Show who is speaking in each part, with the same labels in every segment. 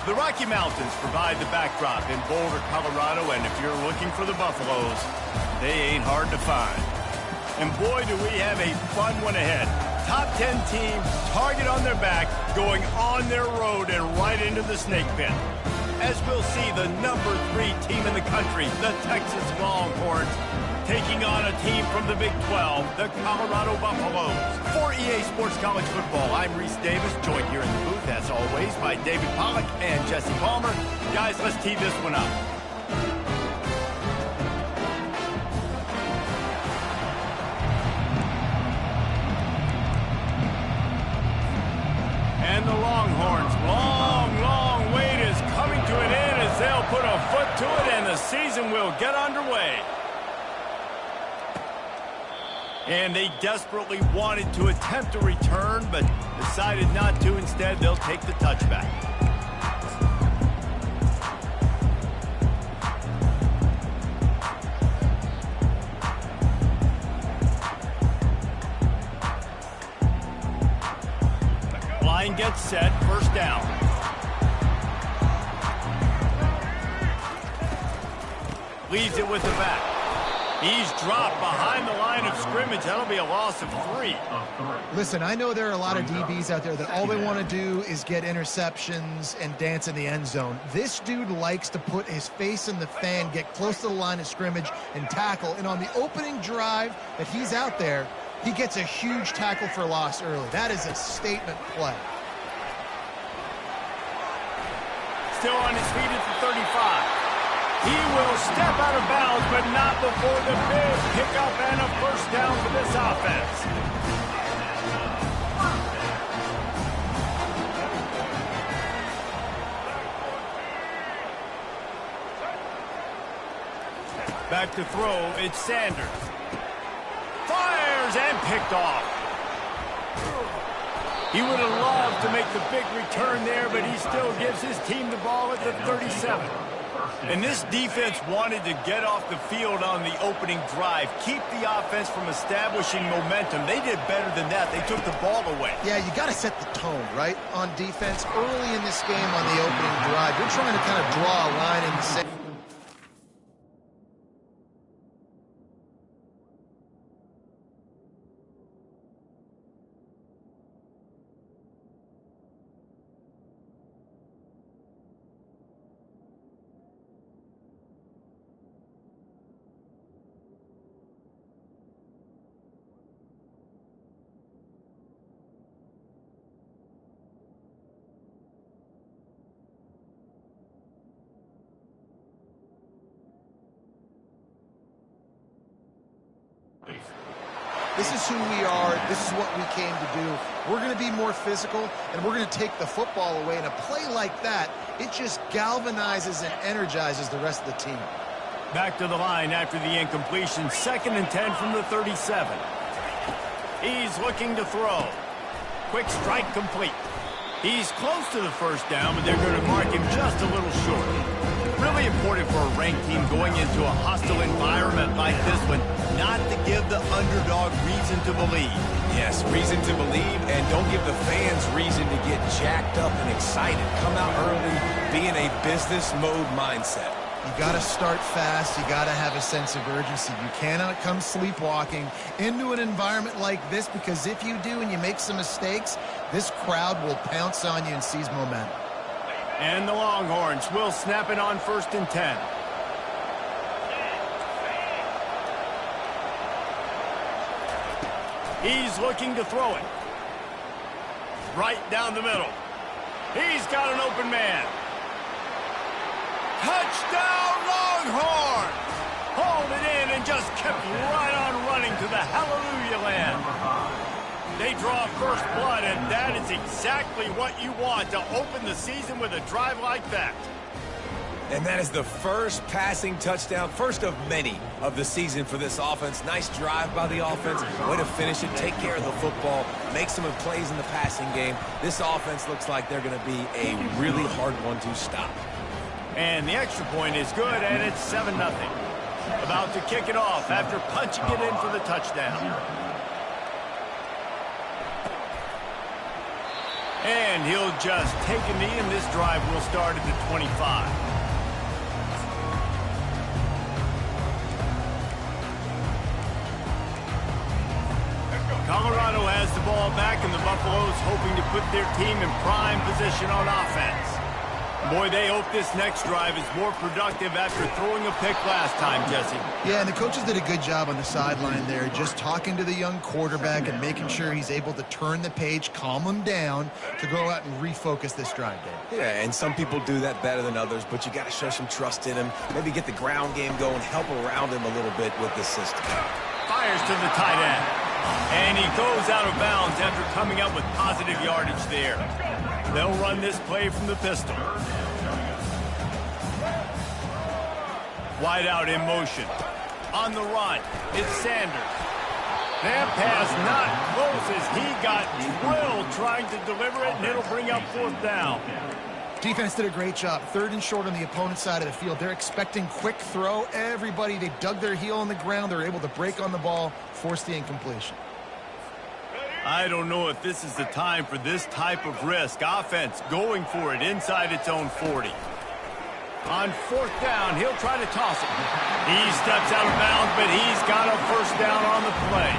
Speaker 1: The Rocky Mountains provide the backdrop in Boulder, Colorado, and if you're looking for the Buffaloes, they ain't hard to find. And boy, do we have a fun one ahead. Top 10 team, target on their back, going on their road and right into the snake pit. As we'll see the number 3 team in the country, the Texas Longhorns, taking on a team from the Big 12, the Colorado Buffaloes. For EA Sports College Football, I'm Reese Davis, joined here in the booth, as always, by David Pollack and Jesse Palmer. Guys, let's tee this one up. And the Longhorns' long wait is coming to an end as they'll put a foot to it and the season will get underway. And they desperately wanted to attempt a return, but decided not to. Instead, they'll take the touchback. Line gets set, first down. Leaves it with the back. He's dropped behind the line of scrimmage. That'll be a loss of 3.
Speaker 2: Listen, I know there are a lot of DBs out there that all they want to do is get interceptions and dance in the end zone. This dude likes to put his face in the fan, get close to the line of scrimmage, and tackle. And on the opening drive that he's out there, he gets a huge tackle for loss early. That is a statement play.
Speaker 1: Still on his feet at the 35. He will step out of bounds, but not before the big pickup and a first down for this offense. Back to throw, it's Sanders. Fires and picked off. He would have loved to make the big return there, but he still gives his team the ball at the 37. And this defense wanted to get off the field on the opening drive, keep the offense from establishing momentum. They did better than that. They took the ball away.
Speaker 2: Yeah, you got to set the tone, right, on defense early in this game on the opening drive. You're trying to kind of draw a line in the sand. This is who we are. This is what we came to do. We're going to be more physical, and we're going to take the football away. And a play like that, it just galvanizes and energizes the rest of the team.
Speaker 1: Back to the line after the incompletion. 2nd and 10 from the 37. He's looking to throw. Quick strike complete. He's close to the first down, but they're going to mark him just a little short. Really important for a ranked team going into a hostile environment like this one, not to give the underdog reason to believe.
Speaker 3: Yes, reason to believe, and don't give the fans reason to get jacked up and excited. Come out early, be in a business mode mindset.
Speaker 2: You got to start fast. You got to have a sense of urgency. You cannot come sleepwalking into an environment like this, because if you do and you make some mistakes, this crowd will pounce on you and seize momentum.
Speaker 1: And the Longhorns will snap it on 1st and 10. He's looking to throw it. Right down the middle. He's got an open man. Touchdown, Longhorns! Hauled it in and just kept right on running to the hallelujah land. They draw first blood, and that is exactly what you want to open the season with a drive like that.
Speaker 3: And that is the first passing touchdown, first of many of the season for this offense. Nice drive by the offense. Way to finish it, take care of the football, make some plays in the passing game. This offense looks like they're going to be a really hard one to stop.
Speaker 1: And the extra point is good, and it's 7-0. About to kick it off after punching it in for the touchdown. And he'll just take a knee, and this drive will start at the 25. Colorado has the ball back, and the Buffaloes hoping to put their team in prime position on offense. Boy, they hope this next drive is more productive after throwing a pick last time, Jesse.
Speaker 2: Yeah, and the coaches did a good job on the sideline there, just talking to the young quarterback and making sure he's able to turn the page, calm him down to go out and refocus this drive, Dave.
Speaker 3: Yeah, and some people do that better than others, but you got to show some trust in him, maybe get the ground game going, help around him a little bit with this system.
Speaker 1: Fires to the tight end. And he goes out of bounds after coming up with positive yardage there. They'll run this play from the pistol. Wide out in motion. On the run, it's Sanders. That pass not close as he got drilled trying to deliver it, and it'll bring up 4th down.
Speaker 2: Defense did a great job. 3rd and short on the opponent's side of the field. They're expecting quick throw. Everybody, they dug their heel on the ground. They're able to break on the ball, force the incompletion.
Speaker 1: I don't know if this is the time for this type of risk. Offense going for it inside its own 40. On 4th down, he'll try to toss it. He steps out of bounds, but he's got a 1st down on the play.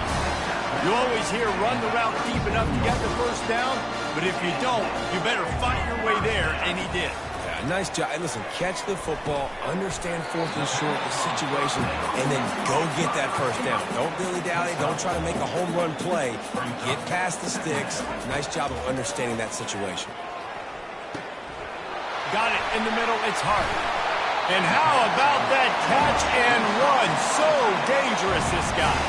Speaker 1: You always hear run the route deep enough to get the 1st down, but if you don't, you better fight your way there, and he did.
Speaker 3: Yeah, nice job. And listen, catch the football, understand 4th and short, the situation, and then go get that 1st down. Don't dilly-dally. Don't try to make a home run play. You get past the sticks. Nice job of understanding that situation.
Speaker 1: Got it in the middle. It's hard. And how about that catch and run? So dangerous, this guy.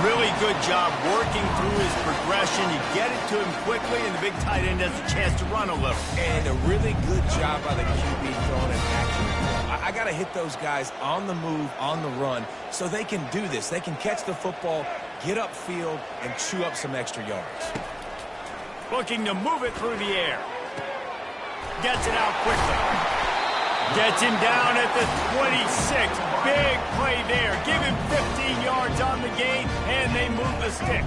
Speaker 1: Really good job working through his progression. You get it to him quickly, and the big tight end has a chance to run a little.
Speaker 3: And a really good job by the QB throwing an accurate throw. I got to hit those guys on the move, on the run, so they can do this. They can catch the football, get upfield, and chew up some extra yards.
Speaker 1: Looking to move it through the air. Gets it out quickly. Gets him down at the 26. Big play there. Give him 15 yards on the gain, and they move the stick.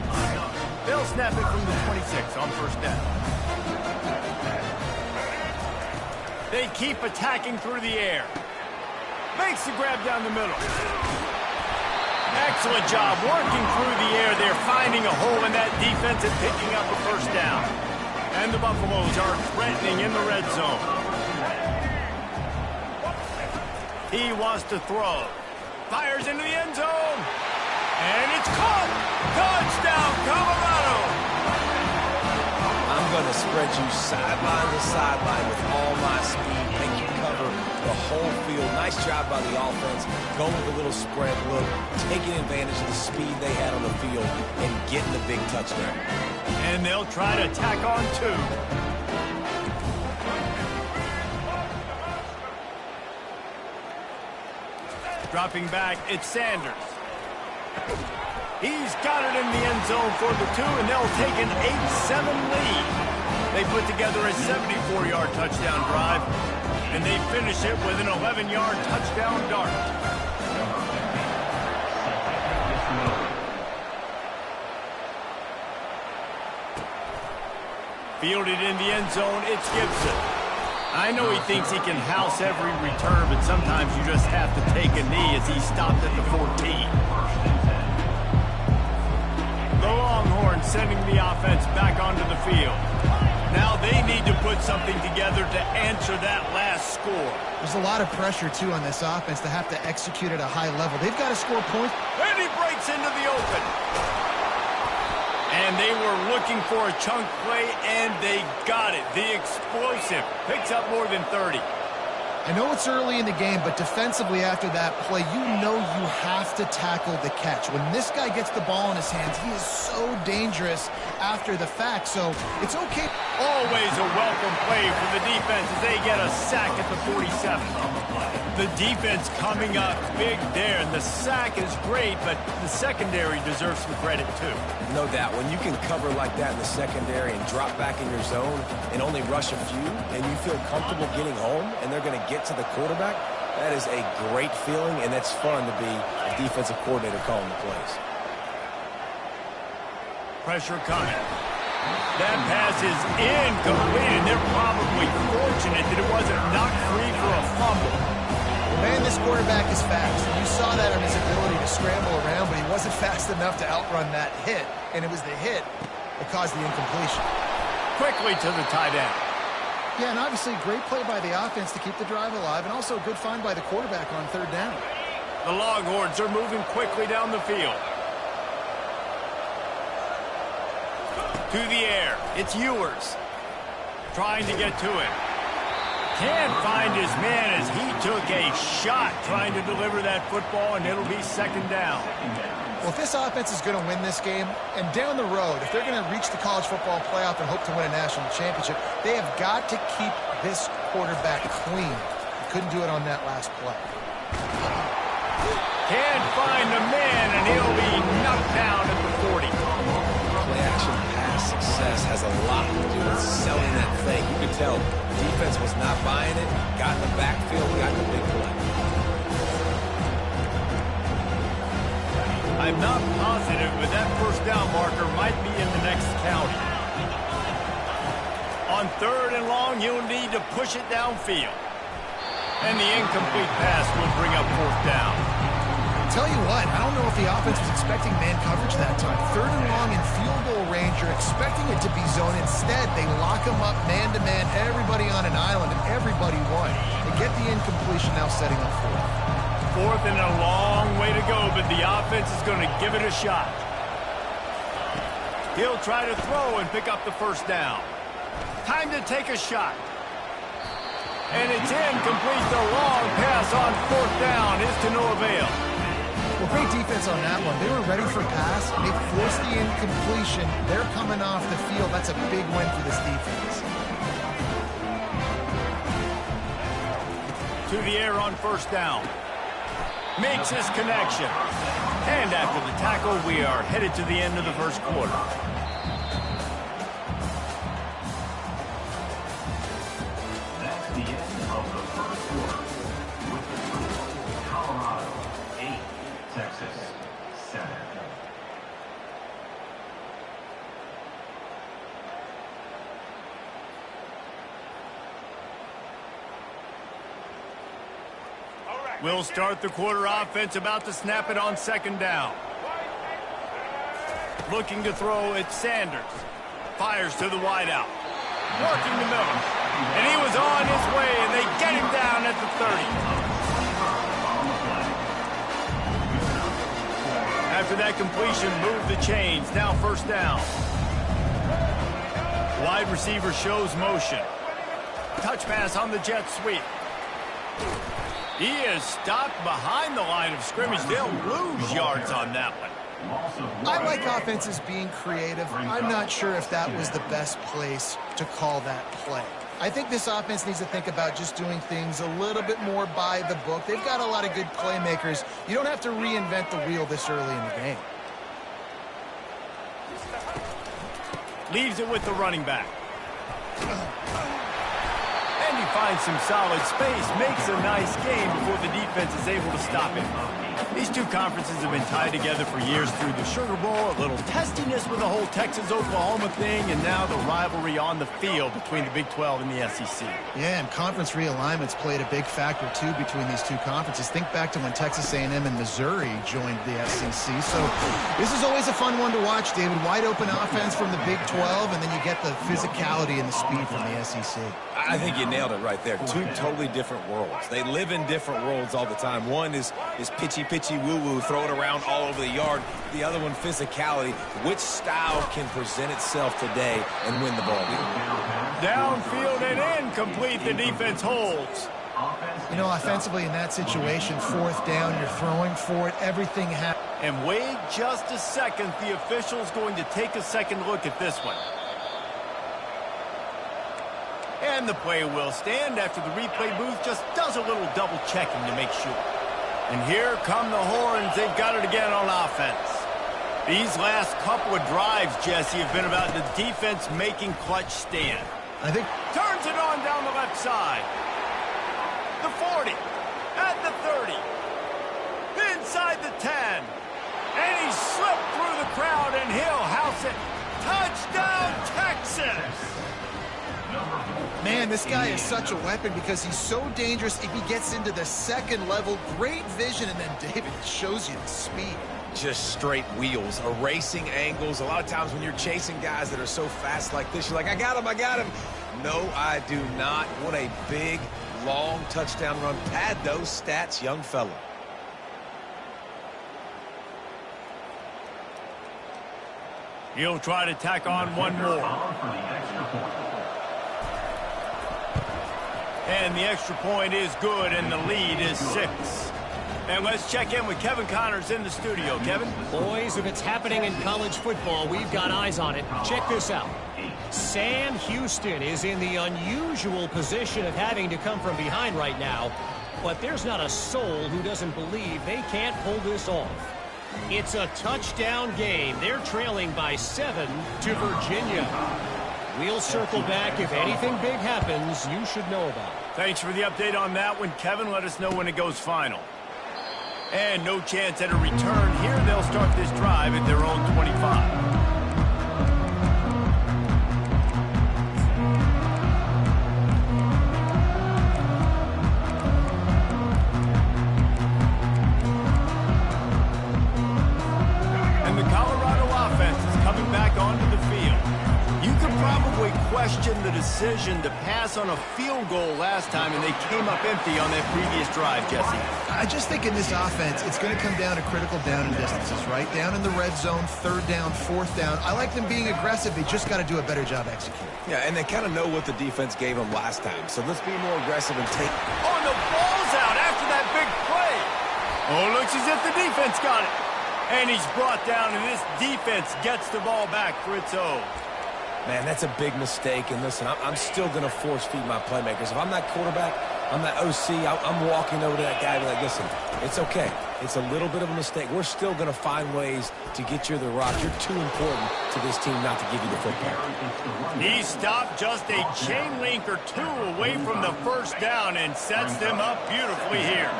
Speaker 1: They'll snap it from the 26 on 1st down. They keep attacking through the air. Makes the grab down the middle. Excellent job working through the air. They're finding a hole in that defense and picking up a 1st down. And the Buffaloes are threatening in the red zone. He wants to throw. Fires into the end zone. And it's caught. Touchdown, Colorado.
Speaker 3: I'm going to spread you sideline to sideline with all my speed. Make you cover the whole field. Nice job by the offense. Going with a little spread look. Taking advantage of the speed they had on the field and getting the big touchdown.
Speaker 1: And they'll try to tack on 2. Dropping back, it's Sanders. He's got it in the end zone for the 2, and they'll take an 8-7 lead. They put together a 74-yard touchdown drive, and they finish it with an 11-yard touchdown dart. Fielded in the end zone, it's Gibson. I know he thinks he can house every return, but sometimes you just have to take a knee as he stopped at the 14. The Longhorns sending the offense back onto the field. Now they need to put something together to answer that last score.
Speaker 2: There's a lot of pressure, too, on this offense to have to execute at a high level. They've got to score points.
Speaker 1: And he breaks into the open. And they were looking for a chunk play, and they got it. The explosive picks up more than 30.
Speaker 2: I know it's early in the game, but defensively after that play, you know you have to tackle the catch. When this guy gets the ball in his hands, he is so dangerous after the fact, so it's okay.
Speaker 1: Always a welcome play for the defense as they get a sack at the 47. The defense coming up big there, and the sack is great, but the secondary deserves some credit too.
Speaker 3: No doubt. When you can cover like that in the secondary and drop back in your zone and only rush a few, and you feel comfortable getting home, and they're going to get to the quarterback, that is a great feeling, and it's fun to be a defensive coordinator calling the plays.
Speaker 1: Pressure coming. That pass is incomplete, and they're probably fortunate that it wasn't knocked free for a fumble.
Speaker 2: Man, this quarterback is fast. You saw that on his ability to scramble around, but he wasn't fast enough to outrun that hit, and it was the hit that caused the incompletion.
Speaker 1: Quickly to the tight end.
Speaker 2: Yeah, and obviously great play by the offense to keep the drive alive, and also a good find by the quarterback on third down.
Speaker 1: The Longhorns are moving quickly down the field. To the air. It's Ewers. Trying to get to him. Can't find his man as he took a shot trying to deliver that football, and it'll be second down.
Speaker 2: Well, if this offense is going to win this game, and down the road, if they're going to reach the college football playoff and hope to win a national championship, they have got to keep this quarterback clean. They couldn't do it on that last play.
Speaker 1: Can't find a man, and he'll be knocked down at the 40.
Speaker 3: Play-action pass success has a lot to do with selling that thing. You could tell the defense was not buying it, got in the backfield, got the big play.
Speaker 1: I'm not positive, but that first down marker might be in the next county. On third and long, you'll need to push it downfield. And the incomplete pass will bring up fourth down.
Speaker 2: Tell you what, I don't know if the offense was expecting man coverage that time. Third and long in field goal range, you're expecting it to be zone. Instead, they lock them up man-to-man, everybody on an island, and everybody won. They get the incompletion, now setting up fourth.
Speaker 1: Fourth and a long way to go, but the offense is going to give it a shot. He'll try to throw and pick up the first down. Time to take a shot. And it's incomplete. The long pass on fourth down is to no avail.
Speaker 2: Well, great defense on that one. They were ready for pass. They forced the incompletion. They're coming off the field. That's a big win for this defense.
Speaker 1: To the air on first down. Makes his connection. And after the tackle, we are headed to the end of the first quarter.
Speaker 4: That's the end of the first quarter. With the score, Colorado 8, Texas 7.
Speaker 1: We'll start the quarter offense, about to snap it on second down. Looking to throw, it's Sanders. Fires to the wideout. Working the middle. And he was on his way, and they get him down at the 30. After that completion, move the chains. Now first down. Wide receiver shows motion. Touch pass on the jet sweep. He is stopped behind the line of scrimmage. They'll lose yards on that one.
Speaker 2: I like offenses being creative. I'm not sure if that was the best place to call that play. I think this offense needs to think about just doing things a little bit more by the book. They've got a lot of good playmakers. You don't have to reinvent the wheel this early in the game.
Speaker 1: Leaves it with the running back. And he finds some solid space, makes a nice game before the defense is able to stop him. These two conferences have been tied together for years through the Sugar Bowl, a little testiness with the whole Texas-Oklahoma thing, and now the rivalry on the field between the Big 12 and the SEC.
Speaker 2: Yeah, and conference realignments played a big factor, too, between these two conferences. Think back to when Texas A&M and Missouri joined the SEC. So this is always a fun one to watch, David. Wide open offense from the Big 12, and then you get the physicality and the speed from the SEC.
Speaker 3: I think you nailed it right there. Two totally different worlds. They live in different worlds all the time. One is pitchy, woo-woo, throw it around all over the yard. The other one, physicality. Which style can present itself today and win the ball game?
Speaker 1: Downfield and incomplete. The defense holds.
Speaker 2: You know, offensively in that situation, fourth down, you're throwing for it, everything happens.
Speaker 1: And wait just a second. The official's going to take a second look at this one. And the play will stand after the replay booth just does a little double checking to make sure. And here come the horns. They've got it again on offense. These last couple of drives, Jesse, have been about the defense making clutch stand.
Speaker 2: I think
Speaker 1: Turns it on down the left side. The 40. At the 30. Inside the 10. And he slipped through the crowd, and he'll house it. Touchdown, Texas!
Speaker 2: Man, this guy is such a weapon because he's so dangerous if he gets into the second level. Great vision, and then David shows you the speed.
Speaker 3: Just straight wheels, erasing angles. A lot of times when you're chasing guys that are so fast like this, you're like, I got him, I got him. No, I do not. What a big, long touchdown run. Pad those stats, young fella.
Speaker 1: He'll try to tack on one more. And the extra point is good, and the lead is 6. And let's check in with Kevin Connors in the studio. Kevin?
Speaker 5: Boys, if it's happening in college football, we've got eyes on it. Check this out. Sam Houston is in the unusual position of having to come from behind right now, but there's not a soul who doesn't believe they can't pull this off. It's a touchdown game. They're trailing by 7 to Virginia. We'll circle back. If anything big happens, you should know about it.
Speaker 1: Thanks for the update on that one, Kevin. Let us know when it goes final. And no chance at a return here. They'll start this drive at their own 25. Question the decision to pass on a field goal last time, and they came up empty on that previous drive, Jesse.
Speaker 2: I just think in this offense, it's going to come down to critical down and distances, right? Down in the red zone, 3rd down, 4th down. I like them being aggressive. They just got to do a better job executing.
Speaker 3: Yeah, and they kind of know what the defense gave them last time, so let's be more aggressive and take...
Speaker 1: Oh, and the ball's out after that big play. Oh, looks as if the defense got it. And he's brought down, and this defense gets the ball back for its own.
Speaker 3: Man, that's a big mistake. And listen, I'm still going to force feed my playmakers. If I'm that quarterback, I'm that OC, I'm walking over to that guy and be like, listen, it's okay. It's a little bit of a mistake. We're still going to find ways to get you the rock. You're too important to this team not to give you the football.
Speaker 1: He stopped just a chain link or 2 away from the 1st down and sets them up beautifully here.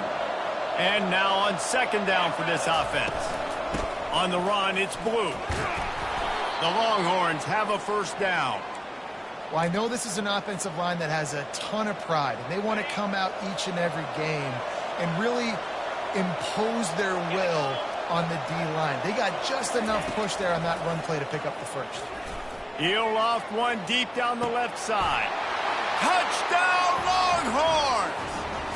Speaker 1: And now on 2nd down for this offense. On the run, it's Blue. The Longhorns have a 1st down.
Speaker 2: Well, I know this is an offensive line that has a ton of pride, and they want to come out each and every game and really impose their will on the D-line. They got just enough push there on that run play to pick up the 1st.
Speaker 1: He'll loft one deep down the left side. Touchdown, Longhorns!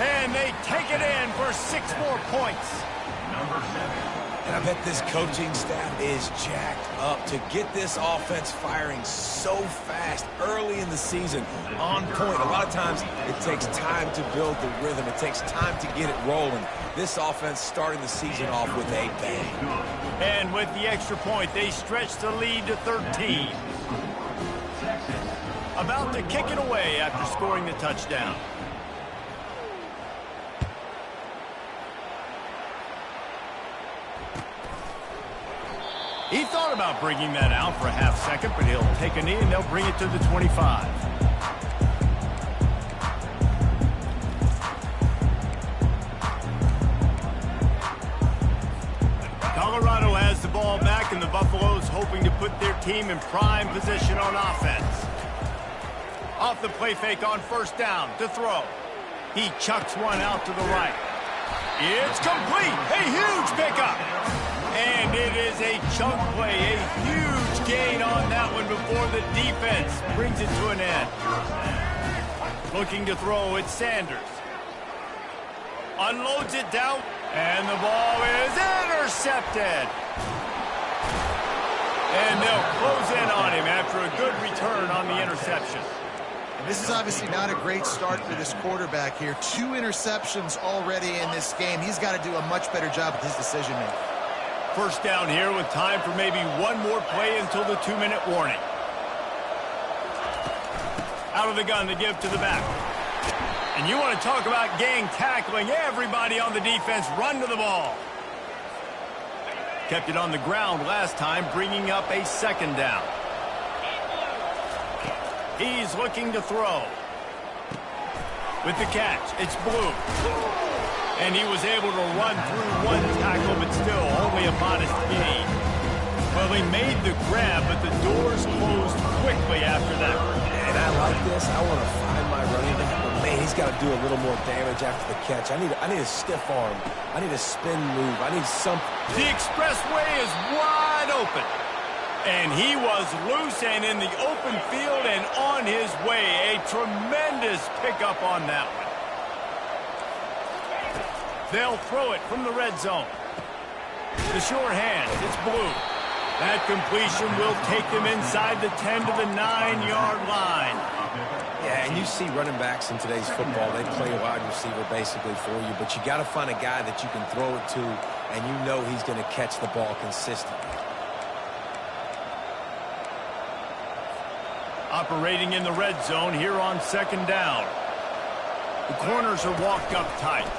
Speaker 1: And they take it in for 6 more points.
Speaker 4: Number 7.
Speaker 3: And I bet this coaching staff is jacked up to get this offense firing so fast early in the season, on point. A lot of times it takes time to build the rhythm. It takes time to get it rolling. This offense starting the season off with a bang.
Speaker 1: And with the extra point, they stretch the lead to 13. About to kick it away after scoring the touchdown. He thought about bringing that out for a half second, but he'll take a knee and they'll bring it to the 25. Colorado has the ball back, and the Buffaloes hoping to put their team in prime position on offense. Off the play fake on 1st down to throw. He chucks one out to the right. It's complete. A huge pickup. And it is a chunk play, a huge gain on that one before the defense brings it to an end. Looking to throw, it's Sanders. Unloads it down, and the ball is intercepted. And they'll close in on him after a good return on the interception.
Speaker 2: And this is obviously not a great start for this quarterback here. 2 interceptions already in this game. He's got to do a much better job with his decision-making.
Speaker 1: 1st down here with time for maybe one more play until the 2-minute warning. Out of the gun, they give to the back. And you want to talk about gang tackling. Everybody on the defense run to the ball. Kept it on the ground last time, bringing up a 2nd down. He's looking to throw. With the catch, it's Blue. And he was able to run through 1 tackle, but still only a modest gain. Well, he made the grab, but the doors closed quickly after that.
Speaker 3: And I like this. I want to find high running back, but man, he's got to do a little more damage after the catch. I need a stiff arm. I need a spin move. I need something.
Speaker 1: The expressway is wide open. And he was loose and in the open field and on his way. A tremendous pickup on that one. They'll throw it from the red zone. The short hand, it's Blue. That completion will take them inside the 10 to the 9-yard line.
Speaker 3: Yeah, and you see running backs in today's football, they play a wide receiver basically for you, but you got to find a guy that you can throw it to, and you know he's going to catch the ball consistently.
Speaker 1: Operating in the red zone here on second down. The corners are walked up tight.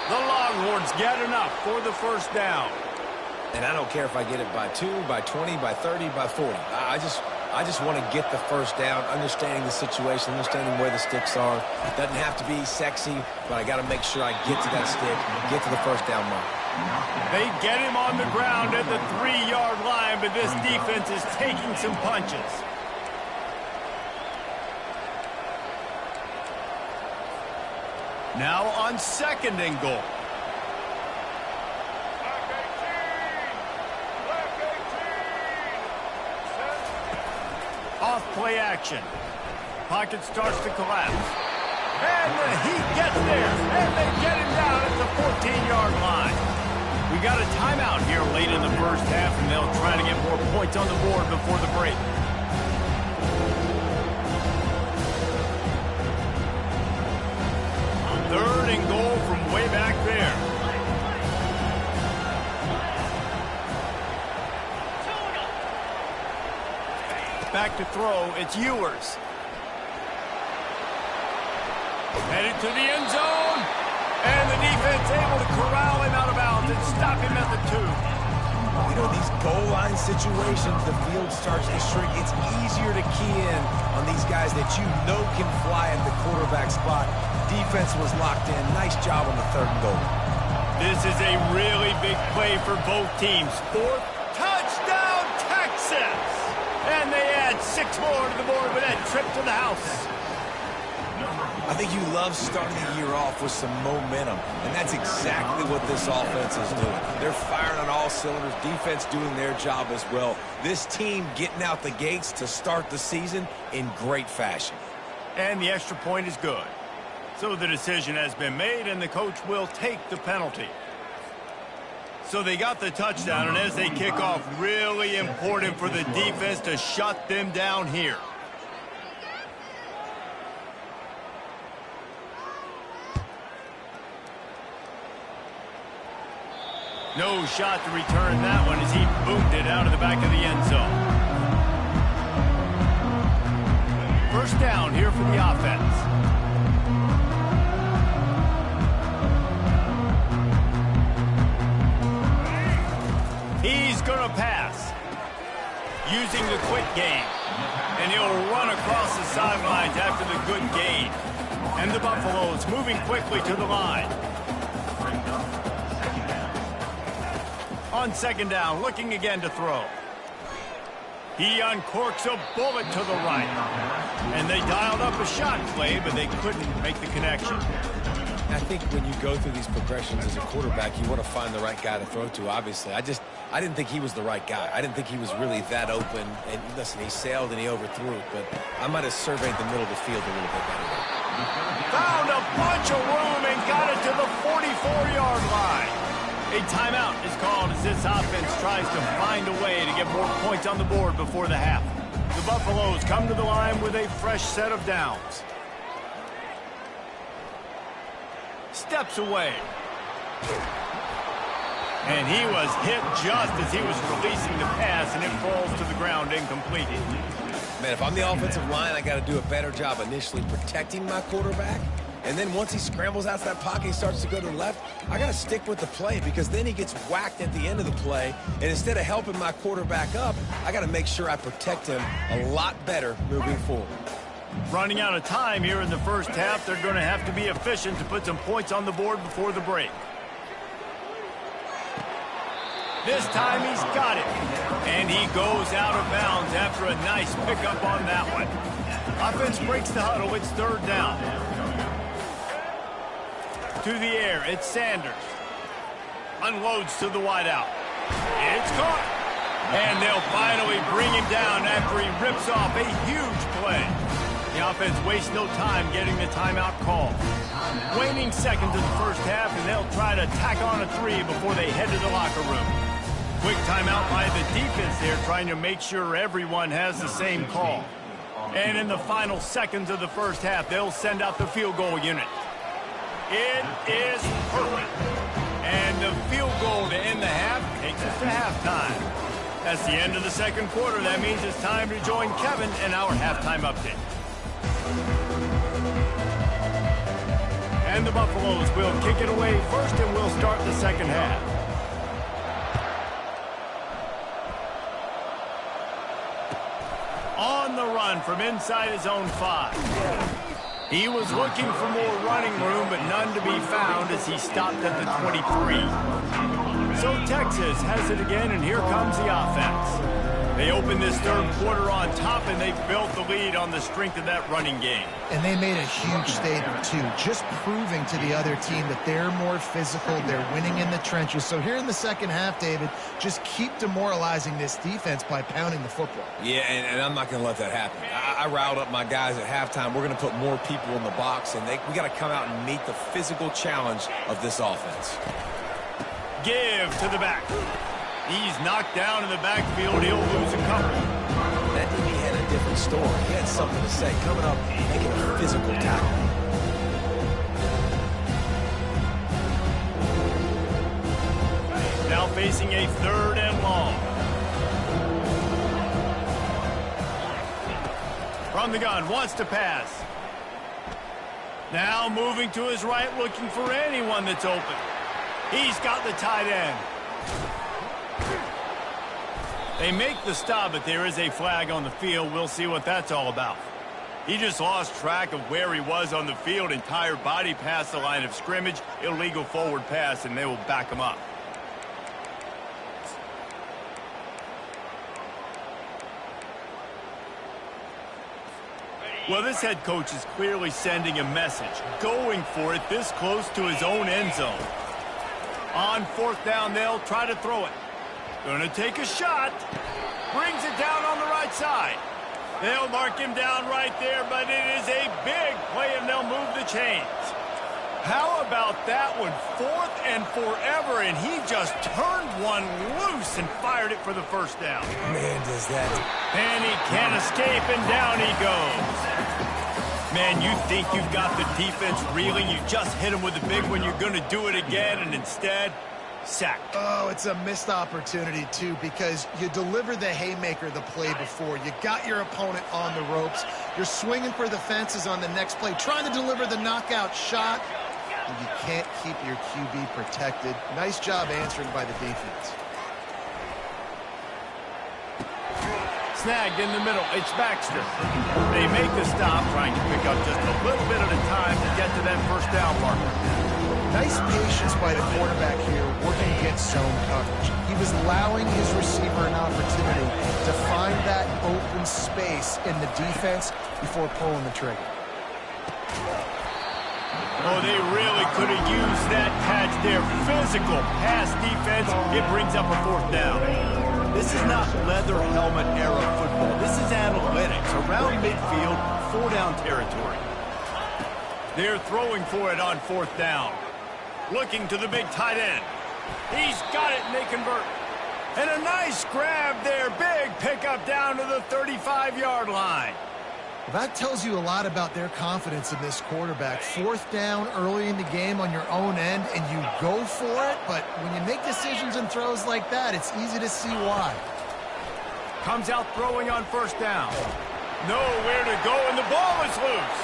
Speaker 1: The Longhorns get enough for the first down.
Speaker 3: And I don't care if I get it by 2, by 20, by 30, by 40. I just want to get the first down, understanding the situation, understanding where the sticks are. It doesn't have to be sexy, but I got to make sure I get to that stick, get to the first down mark.
Speaker 1: They get him on the ground at the 3-yard line, but this defense is taking some punches. Now on second and goal. Off play action. Pocket starts to collapse. And he gets there. And they get him down at the 14-yard line. We got a timeout here late in the first half, and they'll try to get more points on the board before the break. Third and goal from way back there. Back to throw, it's Ewers. Headed to the end zone. And the defense able to corral him out of bounds and stop him at the 2.
Speaker 3: You know, these goal line situations, the field starts to shrink. It's easier to key in on these guys that you know can fly at the quarterback spot. Defense was locked in. Nice job on the third and goal.
Speaker 1: This is a really big play for both teams. Fourth touchdown, Texas! And they add 6 more to the board with that trip to the house.
Speaker 3: I think you love starting the year off with some momentum, and that's exactly what this offense is doing. They're firing on all cylinders, defense doing their job as well. This team getting out the gates to start the season in great fashion.
Speaker 1: And the extra point is good. So the decision has been made, and the coach will take the penalty. So they got the touchdown, and as they kick off, really important for the defense to shut them down here. No shot to return that one as he boomed it out of the back of the end zone. First down here for the offense. He's going to pass. Using the quick game. And he'll run across the sidelines after the good gain. And the Buffaloes moving quickly to the line. On second down, looking again to throw. He uncorks a bullet to the right. And they dialed up a shot play, but they couldn't make the connection.
Speaker 3: I think when you go through these progressions as a quarterback, you want to find the right guy to throw to, obviously. I didn't think he was the right guy. I didn't think he was really that open. And listen, he sailed and he overthrew it, but I might have surveyed the middle of the field a little bit better.
Speaker 1: Found a bunch of room and got it to the 44-yard line. A timeout is called as this offense tries to find a way to get more points on the board before the half. The Buffaloes come to the line with a fresh set of downs. Steps away. And he was hit just as he was releasing the pass, and it falls to the ground incomplete.
Speaker 3: Man, if I'm the offensive line, I got to do a better job initially protecting my quarterback. And then once he scrambles out of that pocket, he starts to go to the left, I got to stick with the play because then he gets whacked at the end of the play. And instead of helping my quarterback up, I got to make sure I protect him a lot better moving forward.
Speaker 1: Running out of time here in the first half, they're going to have to be efficient to put some points on the board before the break. This time he's got it. And he goes out of bounds after a nice pickup on that one. Offense breaks the huddle. It's third down. To the air. It's Sanders. Unloads to the wideout. It's caught. And they'll finally bring him down after he rips off a huge play. The offense wastes no time getting the timeout call. Waning seconds of the first half, and they'll try to tack on a 3 before they head to the locker room. Quick timeout by the defense there, trying to make sure everyone has the same call. And in the final seconds of the first half, they'll send out the field goal unit. It is perfect. And the field goal to end the half takes us to halftime. That's the end of the second quarter. That means it's time to join Kevin in our halftime update. And the Buffaloes will kick it away first, and we'll start the second half. On the run from inside his own 5. He was looking for more running room, but none to be found as he stopped at the 23. So Texas has it again, and here comes the offense. They opened this third quarter on top, and they built the lead on the strength of that running game.
Speaker 2: And they made a huge statement, too, just proving to the other team that they're more physical, they're winning in the trenches. So here in the second half, David, just keep demoralizing this defense by pounding the football.
Speaker 3: Yeah, and I'm not going to let that happen. I riled up my guys at halftime. We're going to put more people in the box, and we got to come out and meet the physical challenge of this offense.
Speaker 1: Give to the back. He's knocked down in the backfield. He'll lose a couple.
Speaker 3: That DB had a different story. He had something to say. Coming up, making a physical tackle.
Speaker 1: Now facing a third and long. From the gun, wants to pass. Now moving to his right, looking for anyone that's open. He's got the tight end. They make the stop, but there is a flag on the field. We'll see what that's all about. He just lost track of where he was on the field. Entire body past the line of scrimmage. Illegal forward pass, and they will back him up. Well, this head coach is clearly sending a message. Going for it this close to his own end zone. On fourth down, they'll try to throw it. Going to take a shot. Brings it down on the right side. They'll mark him down right there, but it is a big play, and they'll move the chains. How about that one? 4th and forever, and he just turned one loose and fired it for the first down.
Speaker 3: Man, does that.
Speaker 1: And he can't escape, and down he goes. Man, you think you've got the defense reeling. You just hit him with a big one. You're going to do it again, and instead, sack.
Speaker 2: Oh, it's a missed opportunity, too, because you deliver the haymaker the play before. You got your opponent on the ropes. You're swinging for the fences on the next play, trying to deliver the knockout shot, and you can't keep your QB protected. Nice job answering by the defense.
Speaker 1: Snagged in the middle. It's Baxter. They make the stop, trying to pick up just a little bit at a time to get to that first down marker.
Speaker 2: Nice patience by the quarterback here, working against zone coverage. He was allowing his receiver an opportunity to find that open space in the defense before pulling the trigger.
Speaker 1: Oh, they really could have used that catch there. Physical pass defense. It brings up a fourth down. This is not leather helmet era football. This is analytics. Around midfield, 4-down territory. They're throwing for it on fourth down. Looking to the big tight end. He's got it, and they convert. And a nice grab there. Big pickup down to the 35-yard line.
Speaker 2: Well, that tells you a lot about their confidence in this quarterback. Fourth down early in the game on your own end, and you go for it, but when you make decisions and throws like that, it's easy to see why.
Speaker 1: Comes out throwing on first down. Nowhere to go, and the ball is loose.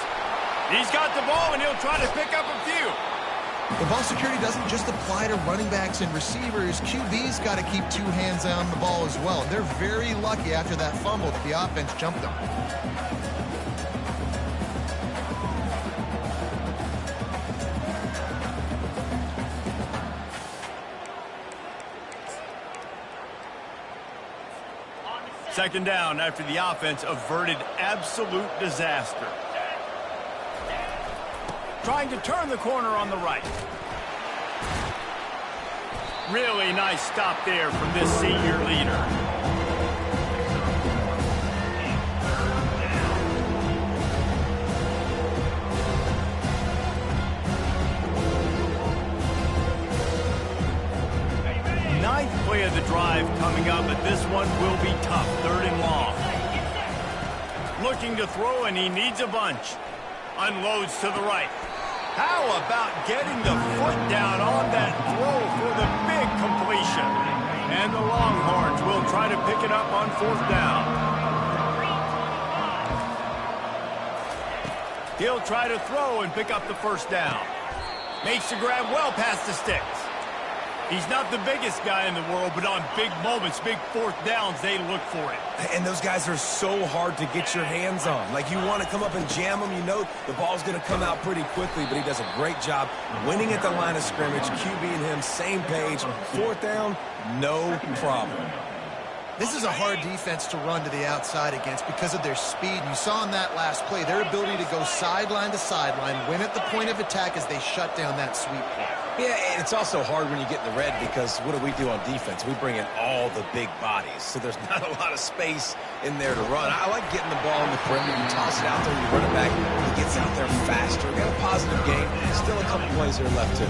Speaker 1: He's got the ball, and he'll try to pick up a few.
Speaker 2: The ball security doesn't just apply to running backs and receivers. QB's got to keep 2 hands on the ball as well. They're very lucky after that fumble that the offense jumped on.
Speaker 1: Second down after the offense averted absolute disaster. Trying to turn the corner on the right. Really nice stop there from this senior leader. Ninth play of the drive coming up, but this one will be tough. Third and long. Looking to throw, and he needs a bunch. Unloads to the right. How about getting the foot down on that throw for the big completion? And the Longhorns will try to pick it up on fourth down. He'll try to throw and pick up the first down. Makes the grab well past the sticks. He's not the biggest guy in the world, but on big moments, big fourth downs, they look for it.
Speaker 3: And those guys are so hard to get your hands on. Like, you want to come up and jam them. You know the ball's going to come out pretty quickly, but he does a great job winning at the line of scrimmage. QB and him, same page. Fourth down, no problem.
Speaker 2: This is a hard defense to run to the outside against because of their speed. You saw in that last play their ability to go sideline to sideline, win at the point of attack as they shut down that sweep play.
Speaker 3: Yeah, and it's also hard when you get in the red because what do on defense? We bring in all the big bodies, so there's not a lot of space in there to run. I like getting the ball in the perimeter. You toss it out there, you run it back, he gets out there faster. Got a positive game. Still a couple plays here left, too.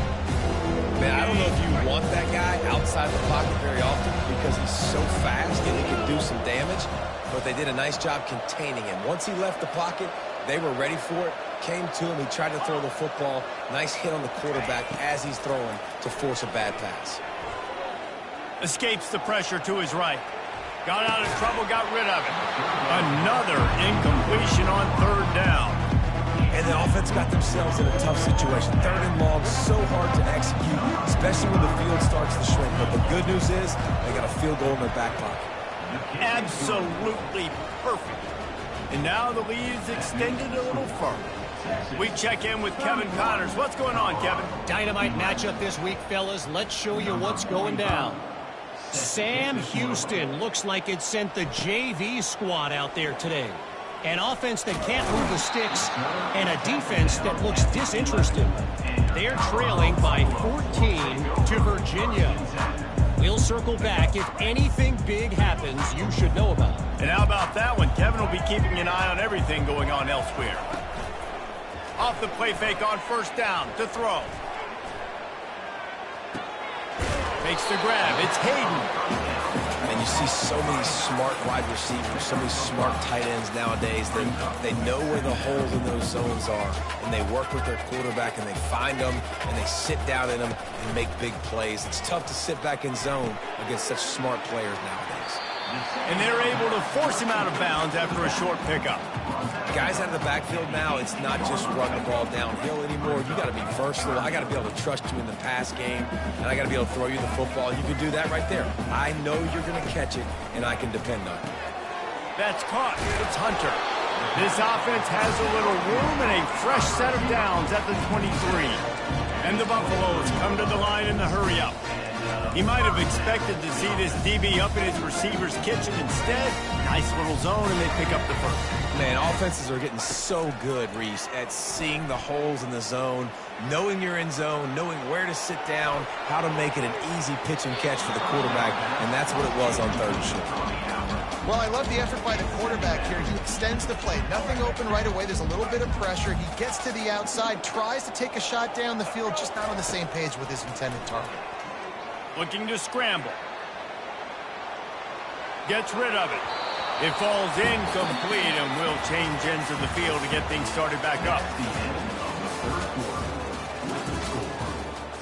Speaker 3: Man, I don't know if you want that guy outside the pocket very often because he's so fast and he can do some damage, but they did a nice job containing him. Once he left the pocket, they were ready for it, came to him, he tried to throw the football. Nice hit on the quarterback as he's throwing to force a bad pass.
Speaker 1: Escapes the pressure to his right. Got out of trouble, got rid of it. Another incompletion on third down.
Speaker 3: And the offense got themselves in a tough situation. Third and long, so hard to execute, especially when the field starts to shrink. But the good news is they got a field goal in their back pocket.
Speaker 1: Absolutely perfect. And now the lead is extended a little further. We check in with Kevin Connors. What's going on, Kevin?
Speaker 5: Dynamite matchup this week, fellas. Let's show you what's going down. Sam Houston looks like it sent the JV squad out there today. An offense that can't move the sticks and a defense that looks disinterested. They're trailing by 14 to Virginia. We'll circle back. If anything big happens, you should know about it.
Speaker 1: And how about that one? Kevin will be keeping an eye on everything going on elsewhere. Off the play fake on first down to throw. Makes the grab. It's Hayden.
Speaker 3: And you see so many smart wide receivers, so many smart tight ends nowadays. They know where the holes in those zones are, and they work with their quarterback, and they find them, and they sit down in them and make big plays. It's tough to sit back in zone against such smart players nowadays.
Speaker 1: And they're able to force him out of bounds after a short pickup.
Speaker 3: Guys out of the backfield now, it's not just run the ball downhill anymore. You got to be versatile. I got to be able to trust you in the pass game, and I got to be able to throw you the football. You can do that right there. I know you're going to catch it, and I can depend on it.
Speaker 1: That's caught. It's Hunter. This offense has a little room and a fresh set of downs at the 23. And the Buffaloes come to the line in the hurry-up. He might have expected to see this DB up in his receiver's kitchen. Instead, nice little zone, and they pick up the first.
Speaker 3: Man, offenses are getting so good, Reese, at seeing the holes in the zone, knowing you're in zone, knowing where to sit down, how to make it an easy pitch and catch for the quarterback, and that's what it was on third and short.
Speaker 2: Well, I love the effort by the quarterback here. He extends the play. Nothing open right away. There's a little bit of pressure. He gets to the outside, tries to take a shot down the field, just not on the same page with his intended target.
Speaker 1: Looking to scramble. Gets rid of it. It falls incomplete, and will change ends of the field to get things started back up.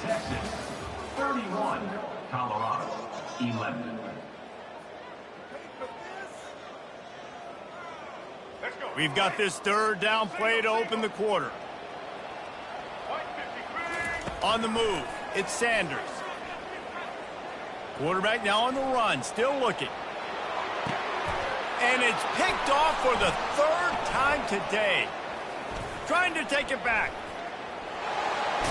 Speaker 4: Texas 31, Colorado 11.
Speaker 1: We've got this third down play to open the quarter. On the move, it's Sanders. Quarterback now on the run, still looking. And it's picked off for the third time today. Trying to take it back.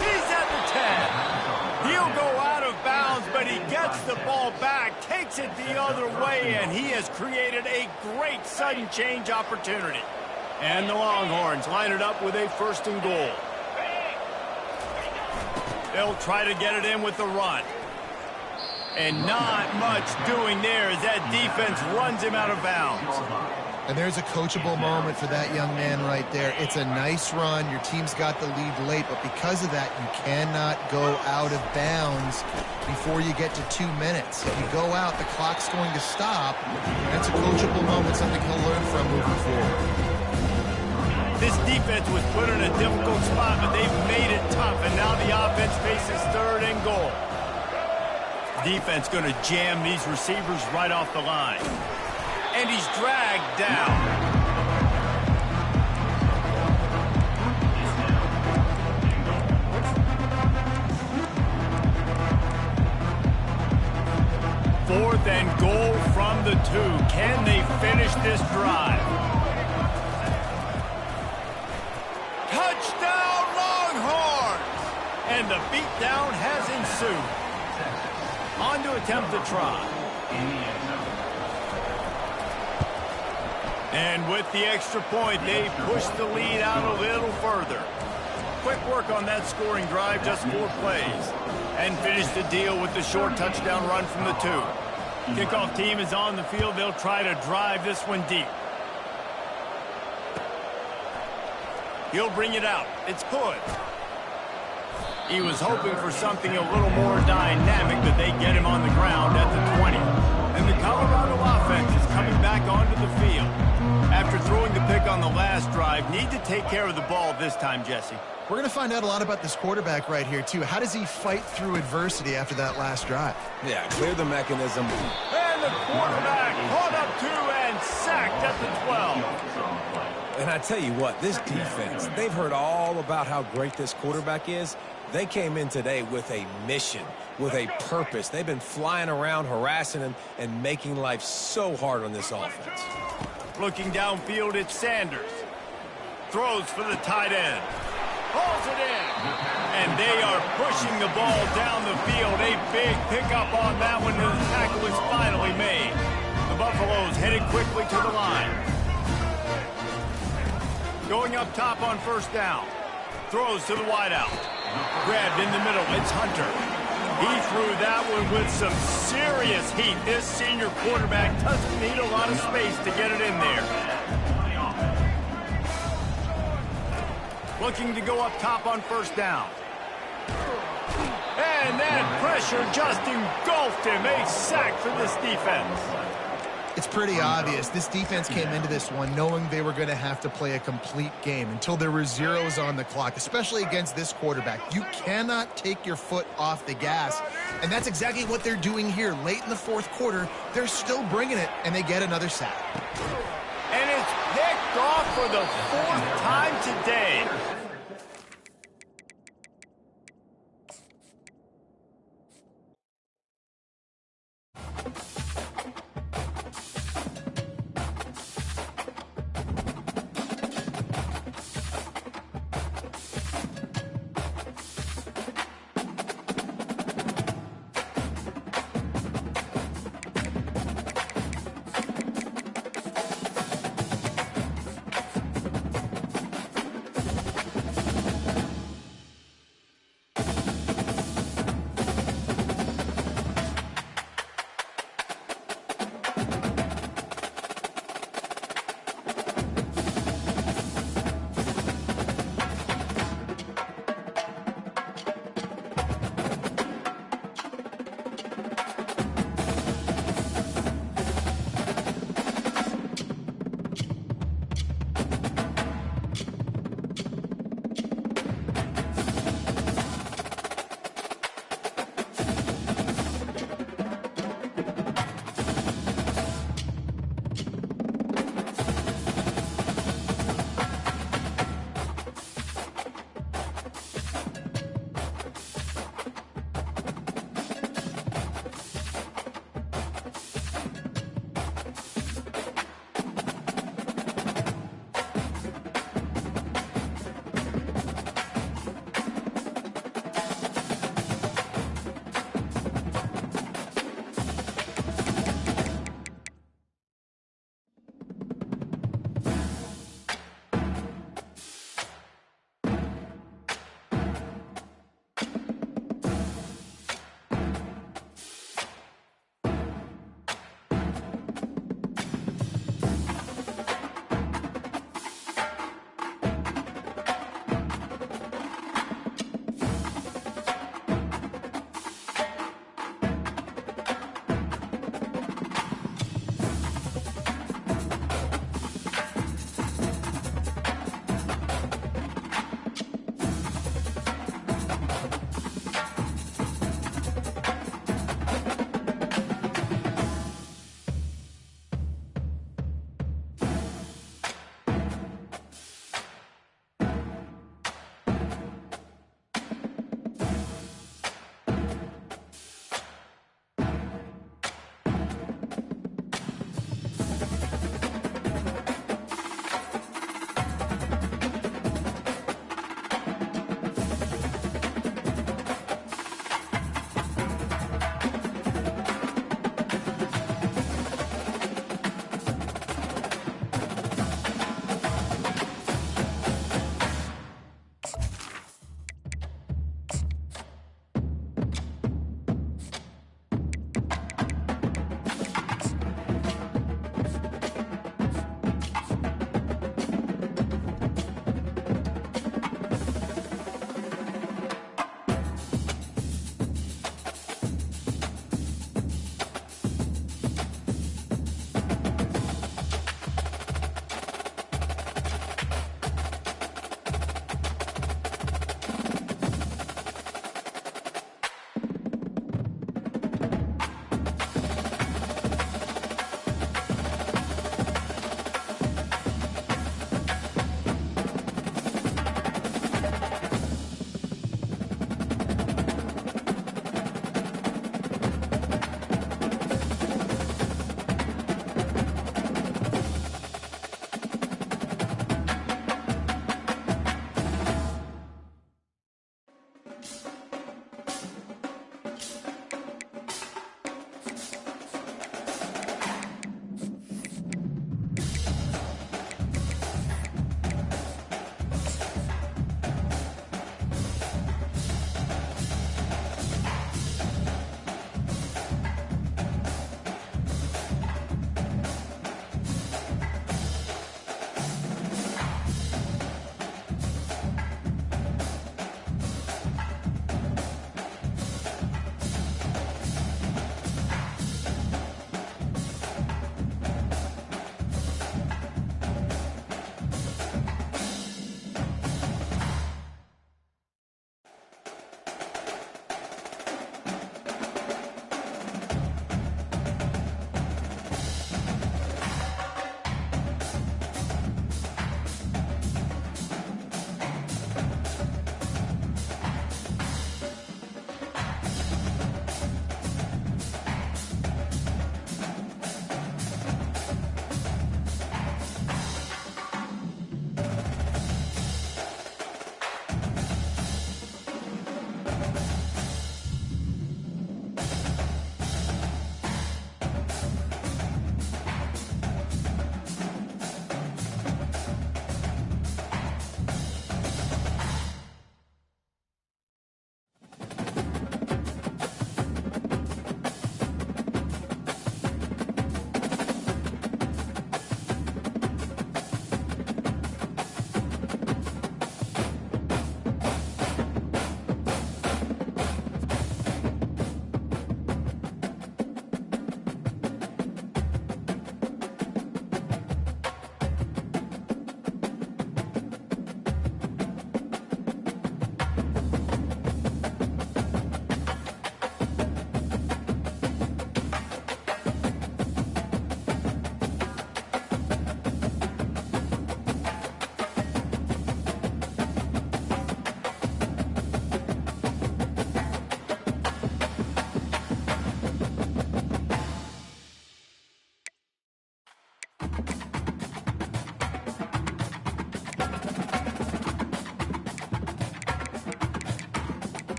Speaker 1: He's at the 10. He'll go out of bounds, but and he gets the ball back, takes it the other way, and he has created a great sudden change opportunity. And the Longhorns line it up with a 1st and goal. They'll try to get it in with the run. And not much doing there as that defense runs him out of bounds.
Speaker 2: And there's a coachable moment for that young man right there. It's a nice run. Your team's got the lead late, but because of that, you cannot go out of bounds before you get to 2 minutes. If you go out, the clock's going to stop. That's a coachable moment, something he'll learn from moving forward.
Speaker 1: This defense was put in a difficult spot, but they've made it tough, and now the offense faces 3rd and goal. Defense going to jam these receivers right off the line. And he's dragged down. Fourth and goal from the 2. Can they finish this drive? Touchdown, Longhorns! And the beatdown has ensued. On to attempt the try. And with the extra point, they push the lead out a little further. Quick work on that scoring drive, just 4 plays. And finish the deal with the short touchdown run from the 2. Kickoff team is on the field. They'll try to drive this one deep. He'll bring it out. It's good. He was hoping for something a little more dynamic, but they get him on the ground at the 20. And the Colorado offense is coming back onto the field. After throwing the pick on the last drive, need to take care of the ball this time, Jesse.
Speaker 2: We're going to find out a lot about this quarterback right here, too. How does he fight through adversity after that last drive?
Speaker 3: Yeah, clear the mechanism.
Speaker 1: And the quarterback caught up to and sacked at the 12.
Speaker 3: And I tell you what, this defense, they've heard all about how great this quarterback is. They came in today with a mission, with a purpose. They've been flying around, harassing him, and making life so hard on this offense.
Speaker 1: Looking downfield, it's Sanders. Throws for the tight end. Pulls it in. And they are pushing the ball down the field. A big pickup on that one. The tackle is finally made. The Buffaloes headed quickly to the line. Going up top on 1st down. Throws to the wideout. Grabbed in the middle. It's Hunter. He threw that one with some serious heat. This senior quarterback doesn't need a lot of space to get it in there. Looking to go up top on 1st down. And that pressure just engulfed him. A sack for this defense.
Speaker 2: It's pretty obvious. This defense came into this one knowing they were going to have to play a complete game until there were zeros on the clock, especially against this quarterback. You cannot take your foot off the gas, and that's exactly what they're doing here. Late in the 4th quarter, they're still bringing it, and they get another sack.
Speaker 1: And it's picked off for the 4th time today.